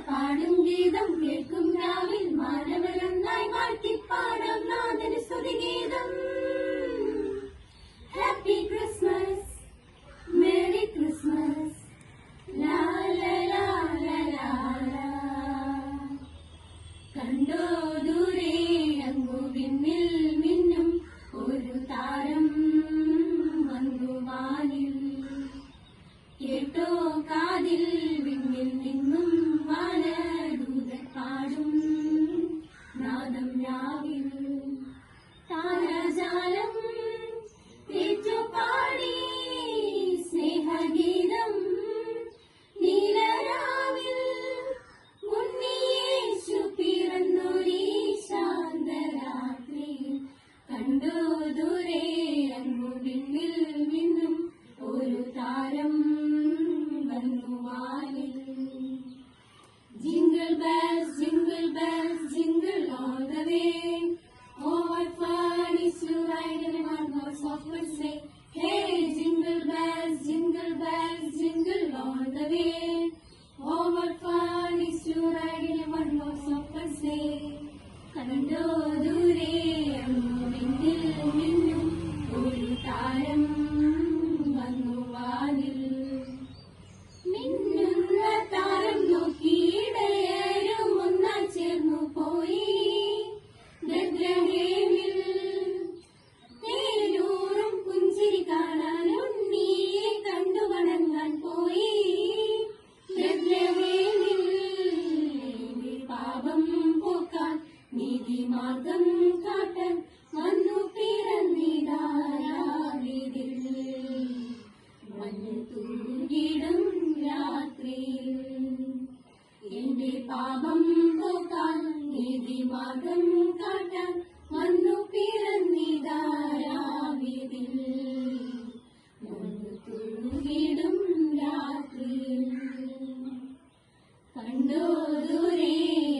പാടും ഗീതം കേൾക്കും രാവിൽ മാനവരന്നായി വാഴ്ത്തിപ്പാടാം നാഥന് സ്തുതിഗീതം. ഹാപ്പി ക്രിസ്മസ്, മേരി ക്രിസ്മസ്, ലാ ലാ ലാ ലാ ലാ ലാ. കണ്ടോ ദൂരെ അങ്ങു വിണ്ണിൽ മിന്നും ഒരു താരം വന്നു വാനിൽ. കേട്ടോ കാതിൽ വിണ്ണിൽ നിന്നും വാനദൂതൻ പാടും നാദം രാവിൽ. താരജാലം ഏറ്റുപാടി സ്നേഹഗീതം നീലരാവിൽ. ഉണ്ണിയേശു പിറന്നൊരീ ശാന്തരാത്രിയിൽ. കണ്ടു ദൂരെ അങ്ങു വിണ്ണിൽ മിന്നും ഒരു താരം വന്നു വാനിൽ. Jingle bells, jingle all the way. Oh, what fun is to ride in a one-horse open sleigh. Hey, jingle bells, jingle all the way. Oh, what fun is to ride in a one-horse open sleigh. കണ്ടോ ദൂരെ അങ്ങു വിണ്ണിൽ മിന്നും ഒരു താരം വന്നു വാനിൽ. മിന്നുന്ന താരം നോക്കിയിടയരും ഒന്നായി ചേർന്നു പോയി ബെത്ലഹേമിൽ. തേനൂറും പുഞ്ചിരി കാണാൻ ഉണ്ണിയെ കണ്ടു വണങ്ങാൻ പോയി ബെത്ലഹേമിൽ. പാപം പോക്കാൻ നീതിമാർഗം കാട്ടാൻ വന്നു പിറന്നിടാരാവിതിൽ. മഞ്ഞു തൂങ്ങിടും രാത്രിയിൽ എന്റെ പാപം പോക്കാൻ നീതിമാർഗം കാട്ടാൻ വന്നു പിറന്നിടാരാവിതിൽ. മഞ്ഞു തൂങ്ങിടും രാത്രിയിൽ. കണ്ടോ ദൂരെ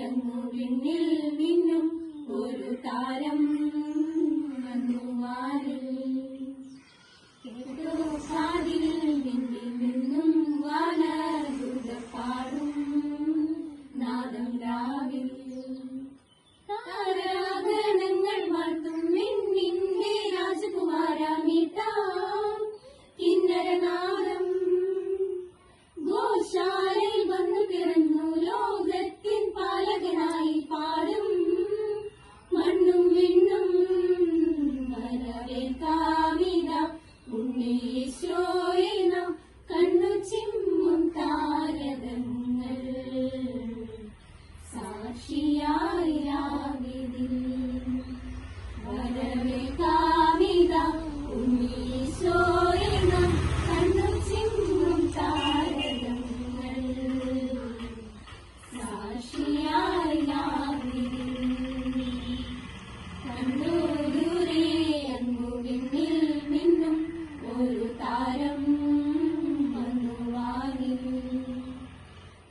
അങ്ങു വിണ്ണിൽ മിന്നും ഒരു താരം വന്നു വാനിൽ. കേട്ടോ കാതിൽ വിണ്ണിൽ നിന്നും വാനദൂതൻ പാടും നാദം രാവിൽ. താരാഗണങ്ങൾ വാഴ്ത്തും മിന്നിന്റെ രാജകുമാരമീട്ടാം കിന്നരനാദം. ഗോശാലയിൽ വന്നു പിറന്നു ലോകത്തിൻ പാലകനായി പാടും മണ്ണും വിണ്ണും വരവേൽക്കാമിതാ ഉണ്ണീശോയെ നാം. കണ്ണു ചിമ്മും താരകങ്ങൾ സാക്ഷിയായി രാവിതിൽ. വരവേൽക്കാമിതാ ഉണ്ണീശോയെ നാം. കണ്ണു ചിമ്മും താരകങ്ങൾ സാക്ഷിയായി രാവിതിൽ. കണ്ടു ദൂരെ അങ്ങു വിണ്ണിൽ മിന്നും ഒരു താരം വന്നു വാനിൽ.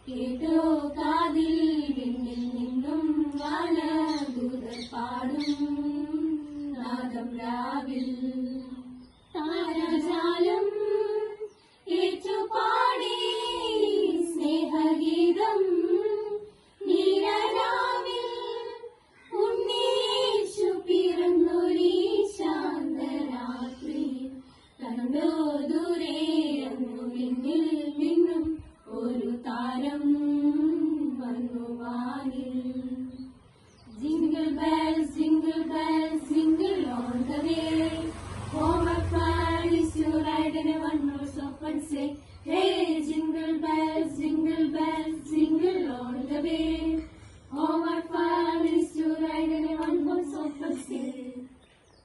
കേട്ടോ കാതിൽ വിണ്ണിൽ നിന്നും വാനദൂതൻ പാടും നാദം രാവിൽ. താരജാലം ഏറ്റുപാടി സ്നേഹഗീതം നീലരാവിൽ. ഉണ്ണിയേശു പിറന്നൊരീ ശാന്തരാത്രിയിൽ. കണ്ടോ ദൂരെ അങ്ങു വിണ്ണിൽ മിന്നും ഒരു താരം വന്നു വാനിൽ. Jingle bells, jingle all the way. Oh, what fun is to ride in a one-horse open sleigh. Hey, jingle bells,